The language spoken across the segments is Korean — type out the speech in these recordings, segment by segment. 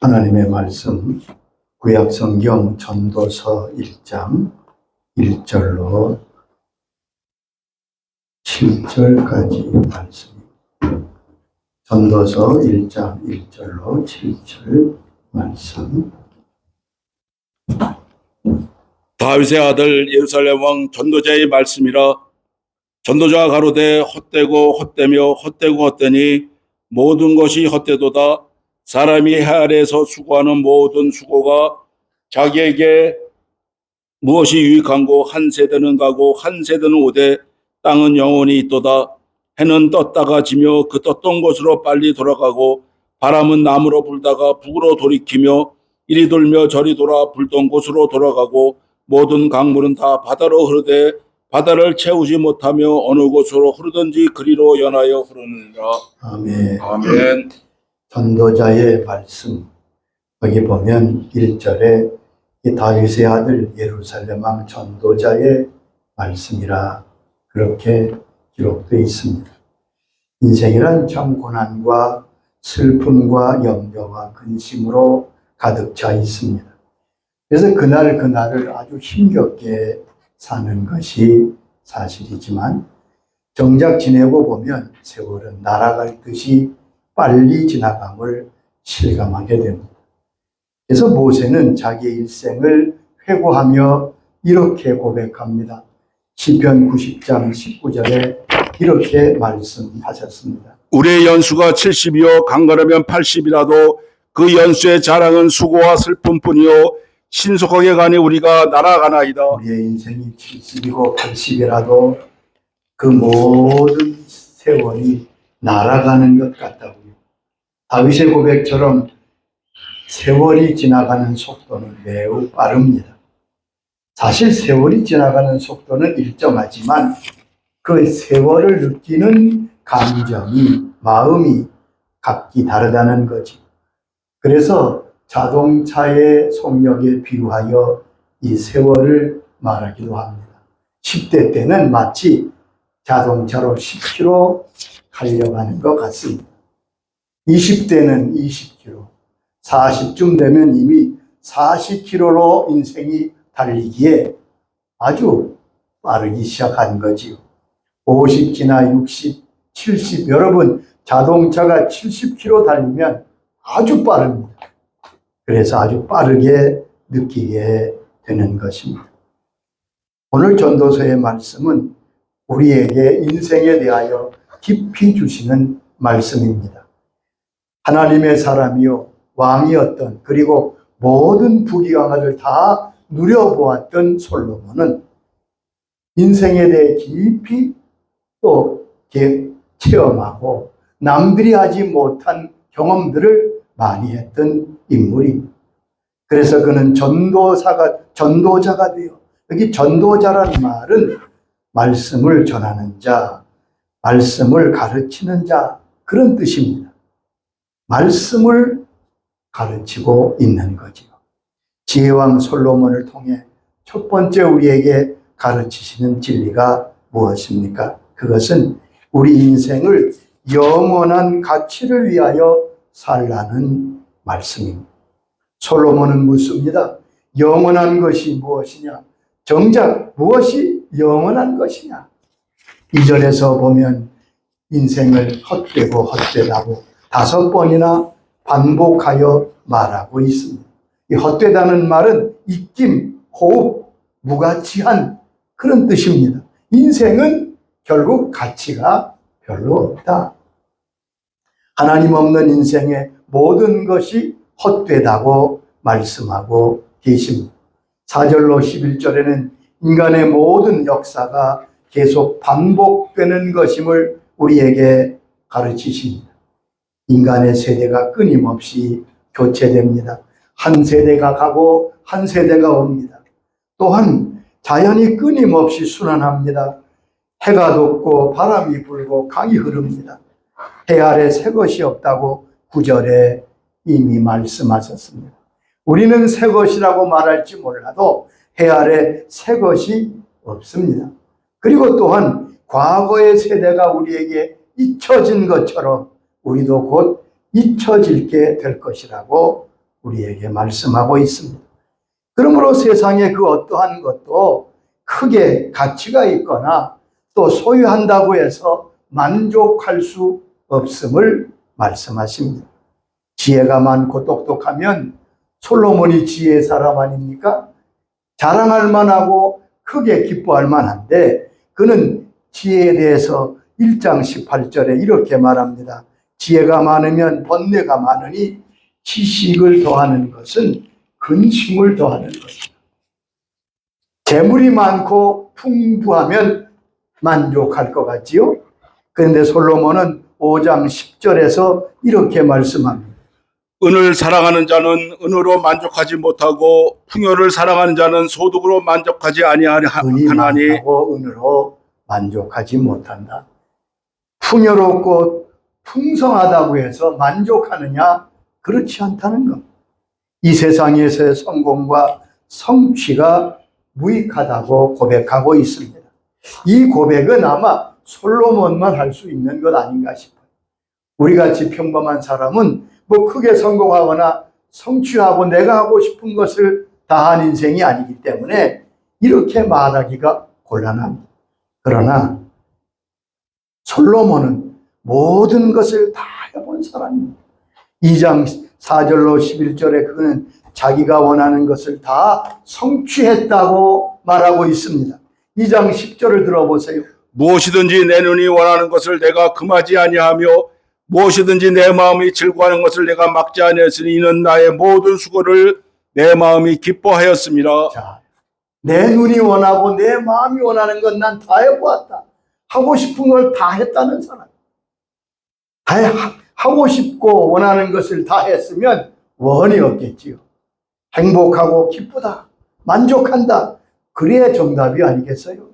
하나님의 말씀, 구약성경 전도서 1장 1절로 7절까지 말씀입니다. 전도서 1장 1절로 7절 말씀. 다윗의 아들 예루살렘 왕 전도자의 말씀이라. 전도자가 가로되 헛되고 헛되며 헛되고 헛되니 모든 것이 헛되도다. 사람이 해 아래에서 수고하는 모든 수고가 자기에게 무엇이 유익한고, 한 세대는 가고 한 세대는 오되 땅은 영원히 있도다. 해는 떴다가 지며 그 떴던 곳으로 빨리 돌아가고, 바람은 남으로 불다가 북으로 돌이키며 이리 돌며 저리 돌아 불던 곳으로 돌아가고, 모든 강물은 다 바다로 흐르되 바다를 채우지 못하며 어느 곳으로 흐르든지 그리로 연하여 흐르느니라. 아멘. 아멘. 전도자의 말씀, 여기 보면 1절에 이 다윗의 아들 예루살렘 왕 전도자의 말씀이라 그렇게 기록되어 있습니다. 인생이란 참 고난과 슬픔과 염려와 근심으로 가득 차 있습니다. 그래서 그날을 아주 힘겹게 사는 것이 사실이지만 정작 지내고 보면 세월은 날아갈 듯이 빨리 지나감을 실감하게 됩니다. 그래서 모세는 자기의 일생을 회고하며 이렇게 고백합니다. 시편 90장 19절에 이렇게 말씀하셨습니다. 우리의 연수가 70이요 강건하면 80이라도 그 연수의 자랑은 수고와 슬픔뿐이요 신속하게 가니 우리가 날아가나이다. 우리의 인생이 70이고 80이라도 그 모든 세월이 날아가는 것 같다고요. 다윗의 고백처럼 세월이 지나가는 속도는 매우 빠릅니다. 사실 세월이 지나가는 속도는 일정하지만 그 세월을 느끼는 감정이, 마음이 각기 다르다는 거지. 그래서 자동차의 속력에 비유하여 이 세월을 말하기도 합니다. 10대 때는 마치 자동차로 10km 달려가는 것 같습니다. 20대는 20km, 40쯤 되면 이미 40km로 인생이 달리기에 아주 빠르기 시작한 거지요. 50 지나 60, 70, 여러분 자동차가 70km 달리면 아주 빠릅니다. 그래서 아주 빠르게 느끼게 되는 것입니다. 오늘 전도서의 말씀은 우리에게 인생에 대하여 깊이 주시는 말씀입니다. 하나님의 사람이요 왕이었던, 그리고 모든 부귀영화를 다 누려보았던 솔로몬은 인생에 대해 깊이 또 체험하고 남들이 하지 못한 경험들을 많이 했던 인물입니다. 그래서 그는 전도자가 되어, 여기 전도자라는 말은 말씀을 전하는 자, 말씀을 가르치는 자, 그런 뜻입니다. 말씀을 가르치고 있는 거지요. 지혜왕 솔로몬을 통해 첫 번째 우리에게 가르치시는 진리가 무엇입니까? 그것은 우리 인생을 영원한 가치를 위하여 살라는 말씀입니다. 솔로몬은 묻습니다. 영원한 것이 무엇이냐? 정작 무엇이 영원한 것이냐? 2절에서 보면 인생을 헛되고 헛되다고 5번이나 반복하여 말하고 있습니다. 이 헛되다는 말은 입김, 호흡, 무가치한 그런 뜻입니다. 인생은 결국 가치가 별로 없다. 하나님 없는 인생의 모든 것이 헛되다고 말씀하고 계십니다. 4절로 11절에는 인간의 모든 역사가 계속 반복되는 것임을 우리에게 가르치십니다. 인간의 세대가 끊임없이 교체됩니다. 한 세대가 가고 한 세대가 옵니다. 또한 자연이 끊임없이 순환합니다. 해가 돋고 바람이 불고 강이 흐릅니다. 해 아래 새 것이 없다고 9절에 이미 말씀하셨습니다. 우리는 새 것이라고 말할지 몰라도 해 아래 새 것이 없습니다. 그리고 또한 과거의 세대가 우리에게 잊혀진 것처럼 우리도 곧 잊혀질게 될 것이라고 우리에게 말씀하고 있습니다. 그러므로 세상에 그 어떠한 것도 크게 가치가 있거나 또 소유한다고 해서 만족할 수 없음을 말씀하십니다. 지혜가 많고 똑똑하면 솔로몬이 지혜의 사람 아닙니까? 자랑할 만하고 크게 기뻐할 만한데 그는 지혜에 대해서 1장 18절에 이렇게 말합니다. 지혜가 많으면 번뇌가 많으니 지식을 더하는 것은 근심을 더하는 것이다. 재물이 많고 풍부하면 만족할 것 같지요? 그런데 솔로몬은 5장 10절에서 이렇게 말씀합니다. 은을 사랑하는 자는 은으로 만족하지 못하고 풍요를 사랑하는 자는 소득으로 만족하지 은이 아니하나니 많다고 은으로 만족하지 못한다. 풍요롭고 풍성하다고 해서 만족하느냐? 그렇지 않다는 것. 이 세상에서의 성공과 성취가 무익하다고 고백하고 있습니다. 이 고백은 아마 솔로몬만 할 수 있는 것 아닌가 싶어요. 우리같이 평범한 사람은 뭐 크게 성공하거나 성취하고 내가 하고 싶은 것을 다한 인생이 아니기 때문에 이렇게 말하기가 곤란합니다. 그러나 솔로몬은 모든 것을 다 해본 사람입니다. 2장 4절로 11절에 그는 자기가 원하는 것을 다 성취했다고 말하고 있습니다. 2장 10절을 들어보세요. 무엇이든지 내 눈이 원하는 것을 내가 금하지 아니하며 무엇이든지 내 마음이 즐거워하는 것을 내가 막지 아니하였으니 이는 나의 모든 수고를 내 마음이 기뻐하였습니다. 자, 내 눈이 원하고 내 마음이 원하는 건 난 다 해보았다. 하고 싶은 걸 다 했다는 사람. 다 하고 싶고 원하는 것을 다 했으면 원이 없겠지요. 행복하고 기쁘다. 만족한다. 그래야 정답이 아니겠어요?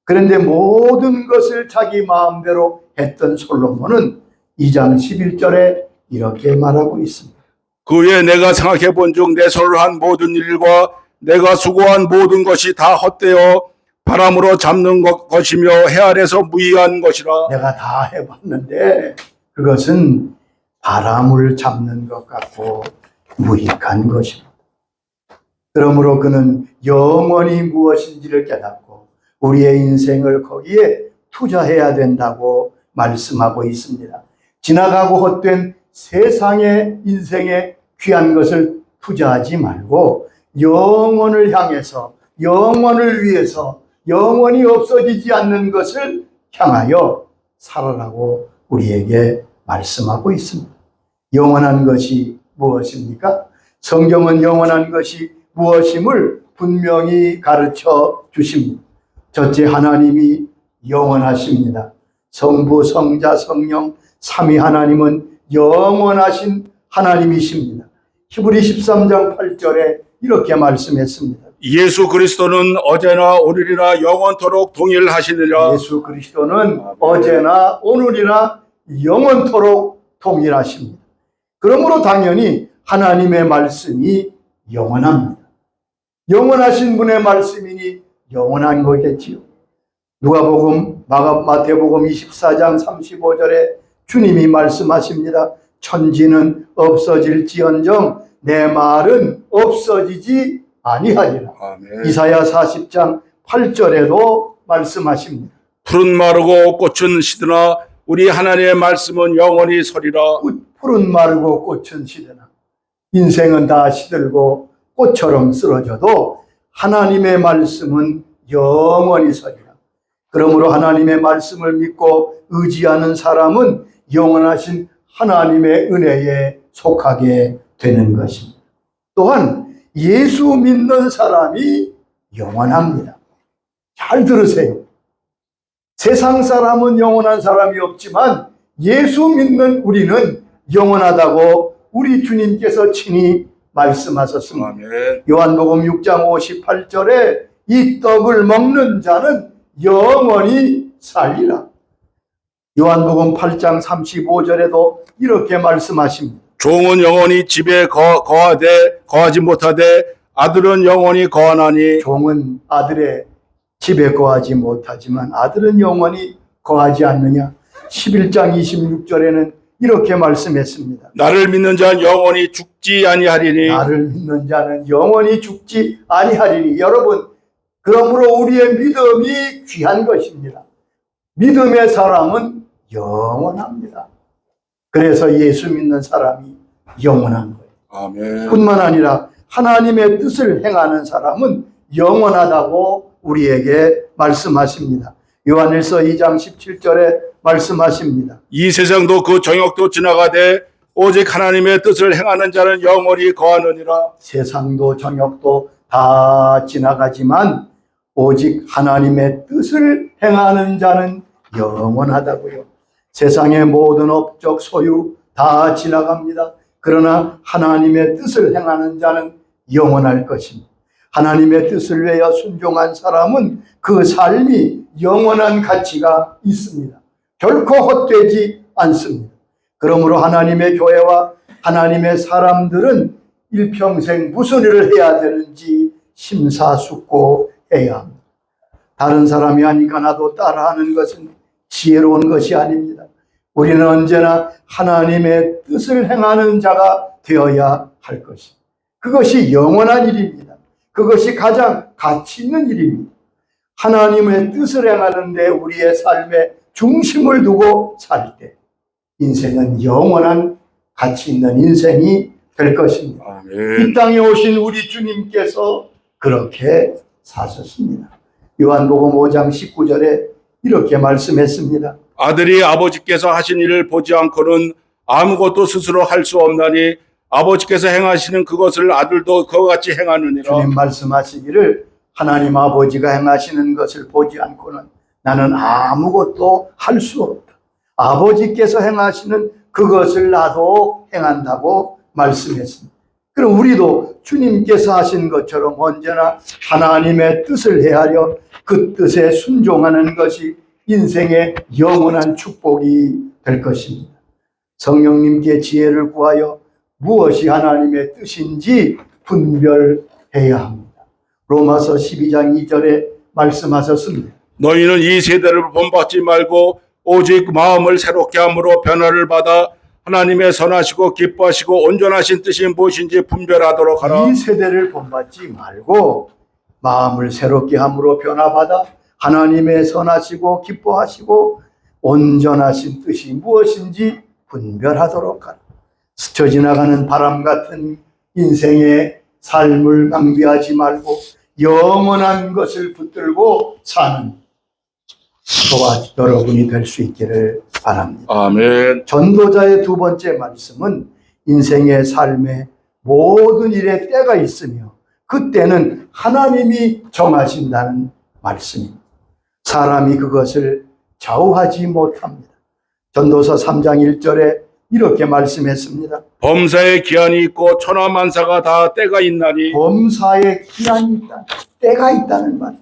그런데 모든 것을 자기 마음대로 했던 솔로몬은 2장 11절에 이렇게 말하고 있습니다. 그 외에 내가 생각해 본 중 내 손으로 한 모든 일과 내가 수고한 모든 것이 다 헛되어 바람으로 잡는 것이며 해 아래서 무의한 것이라. 내가 다 해봤는데 그것은 바람을 잡는 것 같고 무익한 것입니다. 그러므로 그는 영원히 무엇인지를 깨닫고 우리의 인생을 거기에 투자해야 된다고 말씀하고 있습니다. 지나가고 헛된 세상의 인생에 귀한 것을 투자하지 말고 영원을 향해서 영원을 위해서 영원히 없어지지 않는 것을 향하여 살아라고 우리에게 말씀하고 있습니다. 영원한 것이 무엇입니까? 성경은 영원한 것이 무엇임을 분명히 가르쳐 주십니다. 첫째, 하나님이 영원하십니다. 성부, 성자, 성령, 삼위 하나님은 영원하신 하나님이십니다. 히브리 13장 8절에 이렇게 말씀했습니다. 예수 그리스도는 어제나 오늘이나 영원토록 동일하시느라. 예수 그리스도는 어제나 오늘이나 영원토록 동일하십니다. 그러므로 당연히 하나님의 말씀이 영원합니다. 영원하신 분의 말씀이니 영원한 거겠지요. 누가복음, 마태복음 24장 35절에 주님이 말씀하십니다. 천지는 없어질지언정 내 말은 없어지지 아니하리라. 아멘. 이사야 40장 8절에도 말씀하십니다. 푸른 마르고 꽃은 시드나 우리 하나님의 말씀은 영원히 서리라. 푸른 마르고 꽃은 시드나 인생은 다 시들고 꽃처럼 쓰러져도 하나님의 말씀은 영원히 서리라. 그러므로 하나님의 말씀을 믿고 의지하는 사람은 영원하신 하나님의 은혜에 속하게 되는 것입니다. 또한 예수 믿는 사람이 영원합니다. 잘 들으세요. 세상 사람은 영원한 사람이 없지만 예수 믿는 우리는 영원하다고 우리 주님께서 친히 말씀하셨습니다. 아멘. 요한복음 6장 58절에 이 떡을 먹는 자는 영원히 살리라. 요한복음 8장 35절에도 이렇게 말씀하십니다. 종은 영원히 집에 거하지 못하되 아들은 영원히 거하나니. 종은 아들의 집에 거하지 못하지만 아들은 영원히 거하지 않느냐. 11장 26절에는 이렇게 말씀했습니다. 나를 믿는 자는 영원히 죽지 아니하리니 나를 믿는 자는 영원히 죽지 아니하리니. 여러분, 그러므로 우리의 믿음이 귀한 것입니다. 믿음의 사람은 영원합니다. 그래서 예수 믿는 사람이 영원한 거예요. 아멘. 뿐만 아니라 하나님의 뜻을 행하는 사람은 영원하다고 우리에게 말씀하십니다. 요한일서 2장 17절에 말씀하십니다. 이 세상도 그 정욕도 지나가되 오직 하나님의 뜻을 행하는 자는 영원히 거하느니라. 세상도 정욕도 다 지나가지만 오직 하나님의 뜻을 행하는 자는 영원하다고요. 세상의 모든 업적 소유 다 지나갑니다. 그러나 하나님의 뜻을 행하는 자는 영원할 것입니다. 하나님의 뜻을 위하여 순종한 사람은 그 삶이 영원한 가치가 있습니다. 결코 헛되지 않습니다. 그러므로 하나님의 교회와 하나님의 사람들은 일평생 무슨 일을 해야 되는지 심사숙고해야 합니다. 다른 사람이 하니까 나도 따라하는 것은 지혜로운 것이 아닙니다. 우리는 언제나 하나님의 뜻을 행하는 자가 되어야 할 것입니다. 그것이 영원한 일입니다. 그것이 가장 가치 있는 일입니다. 하나님의 뜻을 행하는데 우리의 삶에 중심을 두고 살 때 인생은 영원한 가치 있는 인생이 될 것입니다. 아멘. 이 땅에 오신 우리 주님께서 그렇게 사셨습니다. 요한복음 5장 19절에 이렇게 말씀했습니다. 아들이 아버지께서 하신 일을 보지 않고는 아무것도 스스로 할 수 없나니 아버지께서 행하시는 그것을 아들도 그와 같이 행하느니라. 주님 말씀하시기를 하나님 아버지가 행하시는 것을 보지 않고는 나는 아무것도 할 수 없다. 아버지께서 행하시는 그것을 나도 행한다고 말씀했습니다. 그럼 우리도 주님께서 하신 것처럼 언제나 하나님의 뜻을 헤아려 그 뜻에 순종하는 것이 인생의 영원한 축복이 될 것입니다. 성령님께 지혜를 구하여 무엇이 하나님의 뜻인지 분별해야 합니다. 로마서 12장 2절에 말씀하셨습니다. 너희는 이 세대를 본받지 말고 오직 마음을 새롭게 함으로 변화를 받아 하나님의 선하시고 기뻐하시고 온전하신 뜻이 무엇인지 분별하도록 하라. 이 세대를 본받지 말고 마음을 새롭게 함으로 변화받아 하나님의 선하시고 기뻐하시고 온전하신 뜻이 무엇인지 분별하도록 하라. 스쳐 지나가는 바람 같은 인생의 삶을 낭비하지 말고 영원한 것을 붙들고 사는 저와 여러분이 될 수 있기를 바랍니다. 아멘. 전도자의 두 번째 말씀은 인생의 삶에 모든 일에 때가 있으며 그때는 하나님이 정하신다는 말씀입니다. 사람이 그것을 좌우하지 못합니다. 전도서 3장 1절에 이렇게 말씀했습니다. 범사에 기한이 있고 천하만사가 다 때가 있나니 범사에 기한이 있다. 때가 있다는 말.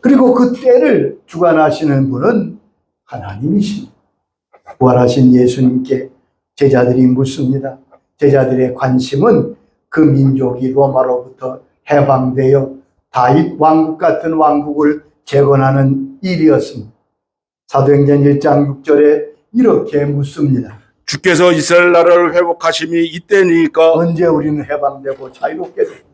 그리고 그 때를 주관하시는 분은 하나님이십니다. 부활하신 예수님께 제자들이 묻습니다. 제자들의 관심은 그 민족이 로마로부터 해방되어 다윗 왕국 같은 왕국을 재건하는 일이었습니다. 사도행전 1장 6절에 이렇게 묻습니다. 주께서 이스라엘 나라를 회복하심이 이때니까. 언제 우리는 해방되고 자유롭게 됩니까?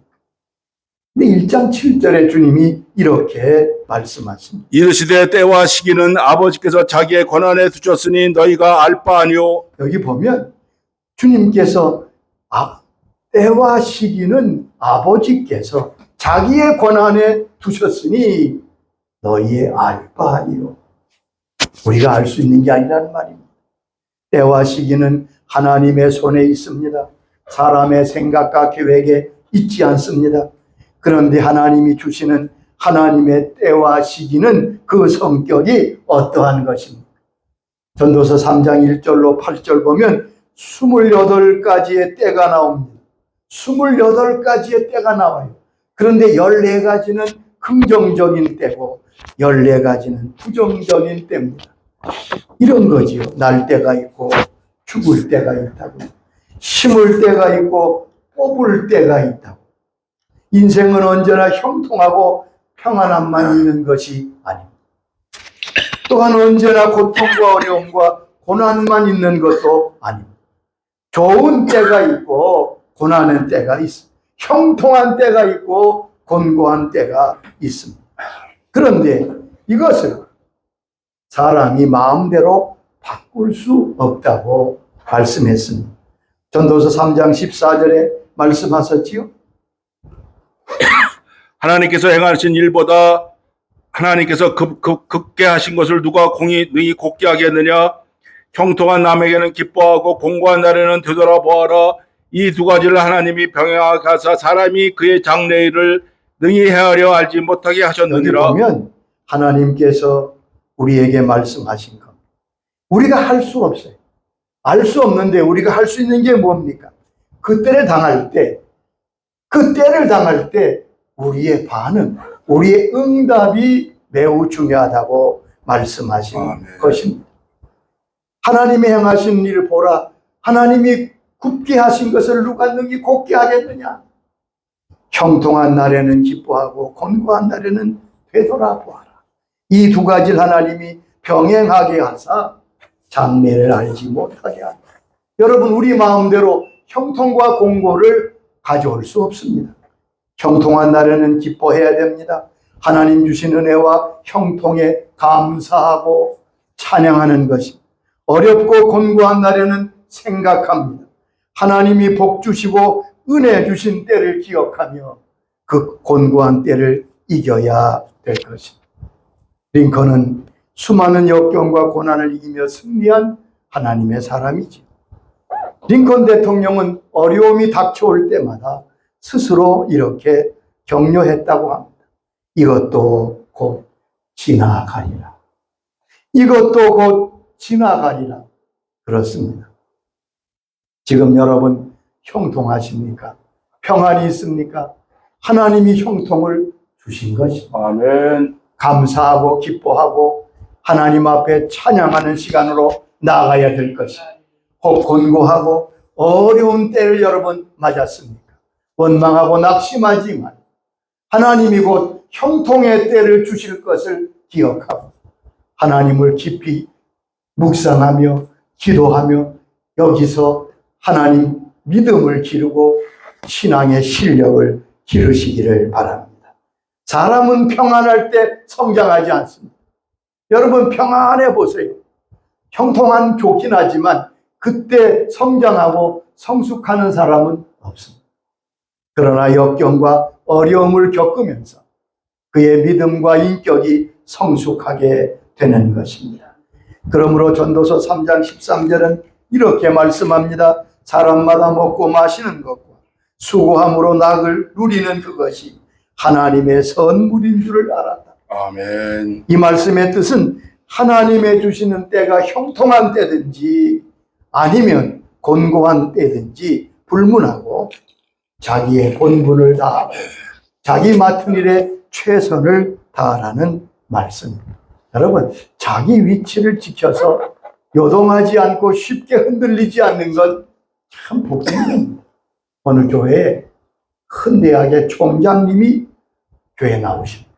근데 1장 7절에 주님이 이렇게 말씀하십니다. 이르시되 때와 시기는 아버지께서 자기의 권한에 두셨으니 너희가 알 바 아니오. 여기 보면 주님께서 때와 시기는 아버지께서 자기의 권한에 두셨으니 너희의 알 바 아니오. 우리가 알 수 있는 게 아니라는 말입니다. 때와 시기는 하나님의 손에 있습니다. 사람의 생각과 계획에 있지 않습니다. 그런데 하나님이 주시는 하나님의 때와 시기는 그 성격이 어떠한 것입니까? 전도서 3장 1절로 8절 보면 28가지의 때가 나옵니다. 28가지의 때가 나와요. 그런데 14가지는 긍정적인 때고 14가지는 부정적인 때입니다. 이런 거지요. 날 때가 있고 죽을 때가 있다고. 심을 때가 있고 뽑을 때가 있다고. 인생은 언제나 형통하고 평안함만 있는 것이 아닙니다. 또한 언제나 고통과 어려움과 고난만 있는 것도 아닙니다. 좋은 때가 있고 고난의 때가 있습니다. 형통한 때가 있고 곤고한 때가 있습니다. 그런데 이것을 사람이 마음대로 바꿀 수 없다고 말씀했습니다. 전도서 3장 14절에 말씀하셨지요. 하나님께서 행하신 일보다 하나님께서 급게 하신 것을 누가 능히 곱게 하겠느냐? 형통한 남에게는 기뻐하고 공고한 날에는 되돌아보아라. 이 두 가지를 하나님이 병행하게 하사 사람이 그의 장래일을 능히 헤아려 알지 못하게 여기 하셨느니라. 보면 하나님께서 우리에게 말씀하신 것. 우리가 할 수 없어요. 알 수 없는데 우리가 할 수 있는 게 뭡니까? 그 때를 당할 때 우리의 반응, 우리의 응답이 매우 중요하다고 말씀하신 것입니다. 하나님이 행하신 일을 보라. 하나님이 굽게 하신 것을 누가 능히 곱게 하겠느냐? 형통한 날에는 기뻐하고 곤고한 날에는 되돌아보아라. 이 두 가지를 하나님이 병행하게 하사 장래를 알지 못하게 한다. 여러분, 우리 마음대로 형통과 공고를 가져올 수 없습니다. 형통한 날에는 기뻐해야 됩니다. 하나님 주신 은혜와 형통에 감사하고 찬양하는 것입니다. 어렵고 곤고한 날에는 생각합니다. 하나님이 복 주시고 은혜 주신 때를 기억하며 그 곤고한 때를 이겨야 될 것입니다. 링컨은 수많은 역경과 고난을 이기며 승리한 하나님의 사람이지. 링컨 대통령은 어려움이 닥쳐올 때마다 스스로 이렇게 격려했다고 합니다. 이것도 곧 지나가리라. 이것도 곧 지나가리라. 그렇습니다. 지금 여러분 형통하십니까? 평안이 있습니까? 하나님이 형통을 주신 것입니다. 아멘. 감사하고 기뻐하고 하나님 앞에 찬양하는 시간으로 나아가야 될 것입니다. 혹 곤고하고 어려운 때를 여러분 맞았습니까? 원망하고 낙심하지만 하나님이 곧 형통의 때를 주실 것을 기억하고 하나님을 깊이 묵상하며 기도하며 여기서 하나님 믿음을 기르고 신앙의 실력을 기르시기를 바랍니다. 사람은 평안할 때 성장하지 않습니다. 여러분 평안해 보세요. 형통한 좋긴 하지만 그때 성장하고 성숙하는 사람은 없습니다. 그러나 역경과 어려움을 겪으면서 그의 믿음과 인격이 성숙하게 되는 것입니다. 그러므로 전도서 3장 13절은 이렇게 말씀합니다. 사람마다 먹고 마시는 것과 수고함으로 낙을 누리는 그것이 하나님의 선물인 줄을 알았다. 아멘. 이 말씀의 뜻은 하나님의 주시는 때가 형통한 때든지 아니면 곤고한 때든지 불문하고 자기의 본분을 다하고 자기 맡은 일에 최선을 다하라는 말씀입니다. 여러분, 자기 위치를 지켜서 요동하지 않고 쉽게 흔들리지 않는 건 참 복입니다. 어느 교회에 큰 대학의 총장님이 교회에 나오십니다.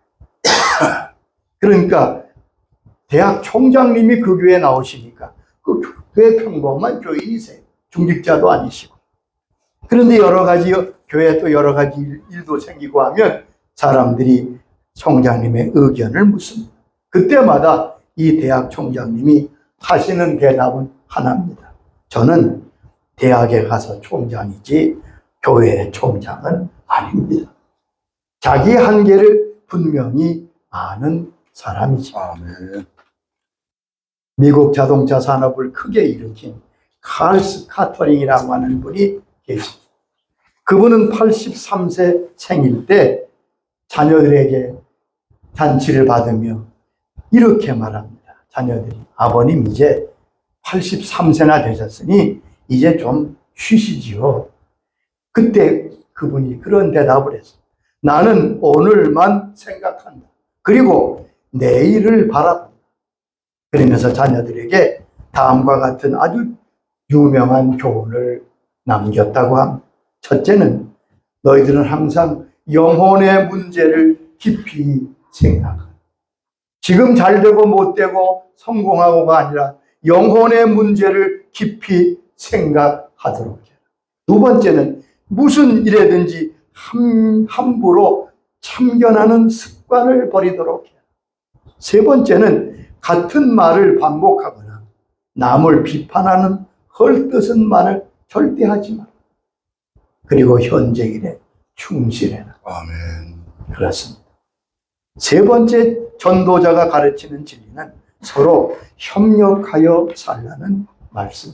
그러니까 대학 총장님이 그 교회에 나오시니까 그 교회 평범한 교인이세요. 중직자도 아니시고. 그런데 여러 가지 교회에 또 여러 가지 일도 생기고 하면 사람들이 총장님의 의견을 묻습니다. 그때마다 이 대학 총장님이 하시는 대답은 하나입니다. 저는 대학에 가서 총장이지 교회 총장은 아닙니다. 자기 한계를 분명히 아는 사람이죠. 아멘. 미국 자동차 산업을 크게 일으킨 칼스 카터링이라고 하는 분이 계십니다. 그분은 83세 생일 때 자녀들에게 잔치를 받으며 이렇게 말합니다. 자녀들이, 아버님 이제 83세나 되셨으니 이제 좀 쉬시지요. 그때 그분이 그런 대답을 했어요. 나는 오늘만 생각한다. 그리고 내일을 바라본다. 그러면서 자녀들에게 다음과 같은 아주 유명한 교훈을 남겼다고 합니다. 첫째는 너희들은 항상 영혼의 문제를 깊이 생각하라. 지금 잘 되고 못 되고 성공하고가 아니라 영혼의 문제를 깊이 생각하도록 해라. 두 번째는 무슨 일에든지 함부로 참견하는 습관을 버리도록 해라. 세 번째는 같은 말을 반복하거나 남을 비판하는 헐뜯은 말을 절대 하지 마라. 그리고 현재 일에 충실해라. 아멘. 그렇습니다. 세 번째 전도자가 가르치는 진리는 서로 협력하여 살라는 말씀.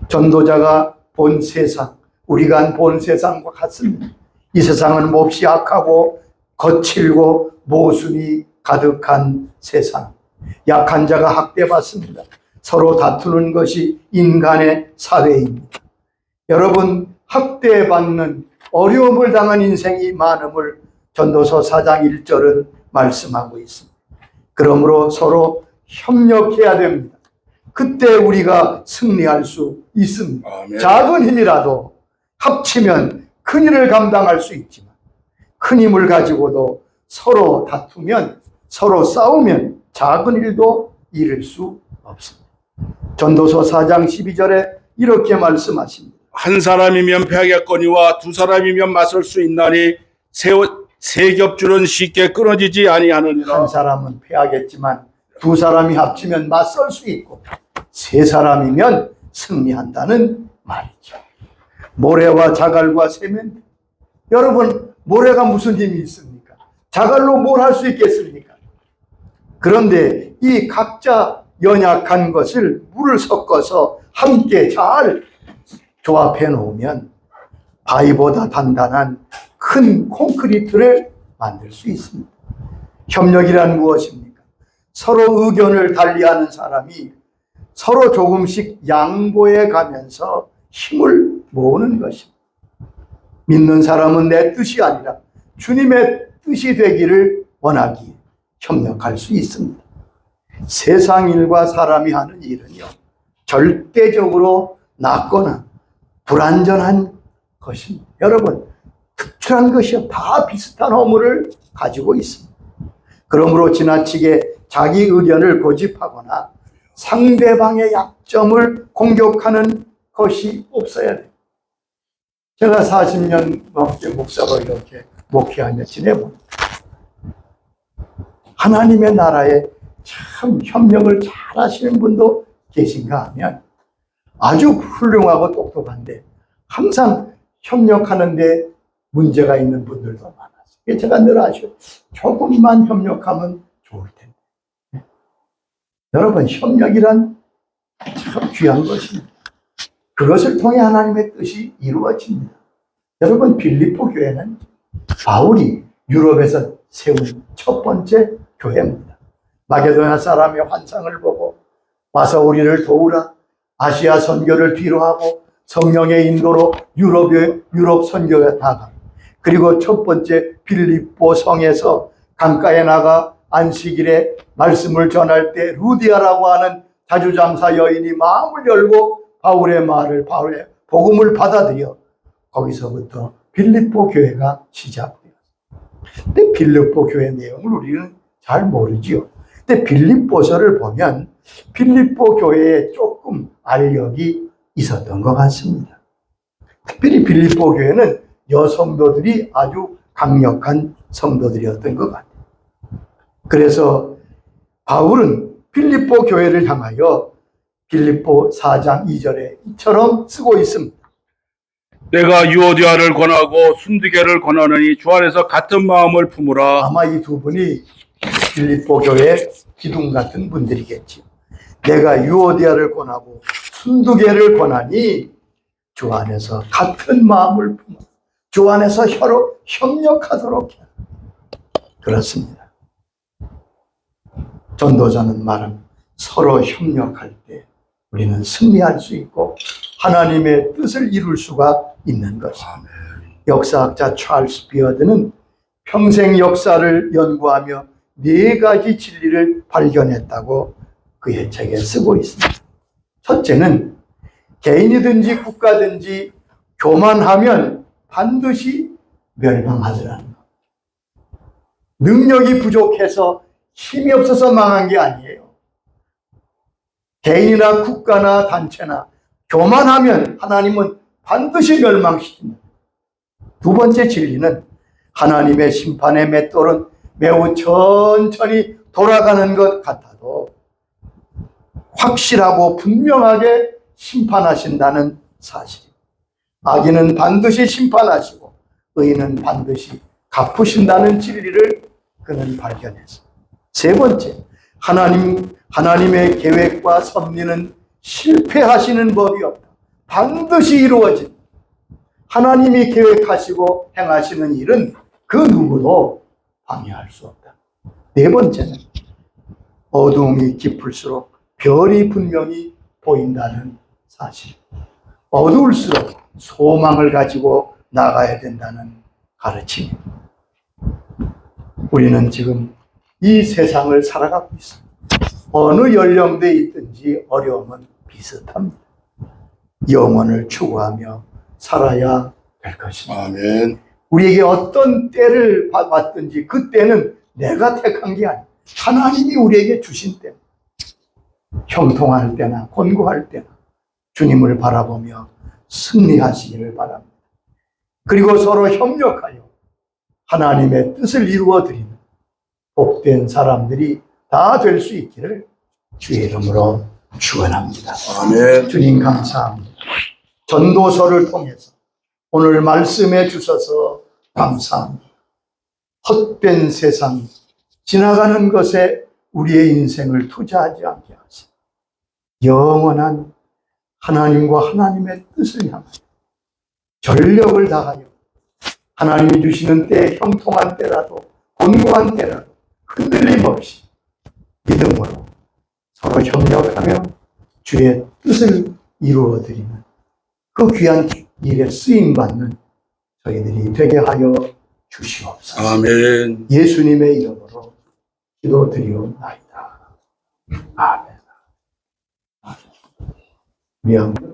전도자가 본 세상, 우리가 본 세상과 같습니다. 이 세상은 몹시 악하고 거칠고 모순이 가득한 세상. 약한 자가 학대받습니다. 서로 다투는 것이 인간의 사회입니다. 여러분, 학대받는 어려움을 당한 인생이 많음을 전도서 4장 1절은 말씀하고 있습니다. 그러므로 서로 협력해야 됩니다. 그때 우리가 승리할 수 있습니다. 아멘. 작은 힘이라도 합치면 큰 일을 감당할 수 있지만 큰 힘을 가지고도 서로 다투면, 서로 싸우면 작은 일도 이룰 수 없습니다. 전도서 4장 12절에 이렇게 말씀하십니다. 한 사람이면 패하겠거니와 두 사람이면 맞설 수 있나니 세 겹줄은 쉽게 끊어지지 아니하느니라. 한 사람은 패하겠지만 두 사람이 합치면 맞설 수 있고 세 사람이면 승리한다는 말이죠. 모래와 자갈과 세면, 여러분, 모래가 무슨 힘이 있습니까? 자갈로 뭘 할 수 있겠습니까? 그런데 이 각자 연약한 것을 물을 섞어서 함께 잘 조합해 놓으면 바위보다 단단한 큰 콘크리트를 만들 수 있습니다. 협력이란 무엇입니까? 서로 의견을 달리하는 사람이 서로 조금씩 양보해 가면서 힘을 모으는 것입니다. 믿는 사람은 내 뜻이 아니라 주님의 뜻이 되기를 원하기에 협력할 수 있습니다. 세상 일과 사람이 하는 일은요, 절대적으로 낫거나 불완전한 것입니다. 여러분, 특출한 것이요, 다 비슷한 허물을 가지고 있습니다. 그러므로 지나치게 자기 의견을 고집하거나 상대방의 약점을 공격하는 것이 없어야 돼요. 제가 40년 넘게 목사로 이렇게 목회하며 지내봅니다. 하나님의 나라에 참 협력을 잘 하시는 분도 계신가 하면 아주 훌륭하고 똑똑한데 항상 협력하는데 문제가 있는 분들도 많았어요. 제가 늘 아시죠? 조금만 협력하면 좋을 텐데. 여러분, 협력이란 참 귀한 것입니다. 그것을 통해 하나님의 뜻이 이루어집니다. 여러분, 빌립보 교회는 바울이 유럽에서 세운 첫 번째 교회입니다. 마게도냐 사람의 환상을 보고 와서 우리를 도우라, 아시아 선교를 뒤로하고 성령의 인도로 유럽 선교에 나가, 그리고 첫 번째 빌립보 성에서 강가에 나가 안식일에 말씀을 전할 때 루디아라고 하는 자주장사 여인이 마음을 열고 바울의 복음을 받아들여 거기서부터 빌립보 교회가 시작되었습니다. 근데 빌립보 교회 내용을 우리는 잘 모르지요. 근데 빌립보서를 보면 빌립보 교회에 조금 알력이 있었던 것 같습니다. 특별히 빌립보 교회는 여성도들이 아주 강력한 성도들이었던 것 같아요. 그래서 바울은 빌립보 교회를 향하여 빌립보 4장 2절에 이처럼 쓰고 있습니다. 내가 유오디아를 권하고 순두개를 권하느니 주 안에서 같은 마음을 품으라. 아마 이 두 분이 빌립보 교회 기둥 같은 분들이겠지. 내가 유오디아를 권하고 순두개를 권하니 주 안에서 같은 마음을 품어 주 안에서 서로 협력하도록 해. 그렇습니다. 전도자는 말은 서로 협력할 때 우리는 승리할 수 있고 하나님의 뜻을 이룰 수가 있는 것입니다. 역사학자 찰스 비어드는 평생 역사를 연구하며 4가지 진리를 발견했다고 그의 책에 쓰고 있습니다. 첫째는 개인이든지 국가든지 교만하면 반드시 멸망하더라는 것. 능력이 부족해서 힘이 없어서 망한 게 아니에요. 개인이나 국가나 단체나 교만하면 하나님은 반드시 멸망시킵니다. 두 번째 진리는 하나님의 심판의 맷돌은 매우 천천히 돌아가는 것 같아도 확실하고 분명하게 심판하신다는 사실입니다. 악인은 반드시 심판하시고 의인은 반드시 갚으신다는 진리를 그는 발견했습니다. 세 번째, 하나님의 계획과 섭리는 실패하시는 법이 없다. 반드시 이루어진 하나님이 계획하시고 행하시는 일은 그 누구도 방해할 수 없다. 네 번째는 어두움이 깊을수록 별이 분명히 보인다는 사실. 어두울수록 소망을 가지고 나가야 된다는 가르침입니다. 우리는 지금 이 세상을 살아가고 있습니다. 어느 연령대에 있든지 어려움은 비슷합니다. 영원을 추구하며 살아야 될 것입니다. 아멘. 우리에게 어떤 때를 왔든지 그 때는 내가 택한 게 아니에요. 하나님이 우리에게 주신 때. 형통할 때나 곤고할 때나 주님을 바라보며 승리하시기를 바랍니다. 그리고 서로 협력하여 하나님의 뜻을 이루어드리는 복된 사람들이 다 될 수 있기를 주의 이름으로 축원합니다. 아멘. 주님 감사합니다. 전도서를 통해서 오늘 말씀해 주셔서 감사합니다. 헛된 세상, 지나가는 것에 우리의 인생을 투자하지 않게 하시고 영원한 하나님과 하나님의 뜻을 향하여 전력을 다하여 하나님이 주시는 때에 형통한 때라도 곤고한 때라도 흔들림 없이 믿음으로 서로 협력하며 주의 뜻을 이루어드리는 그 귀한 일에 쓰임받는 저희들이 되게 하여 주시옵소서. 아멘. 예수님의 이름으로 기도드리옵나이다. 아멘. 우리 한번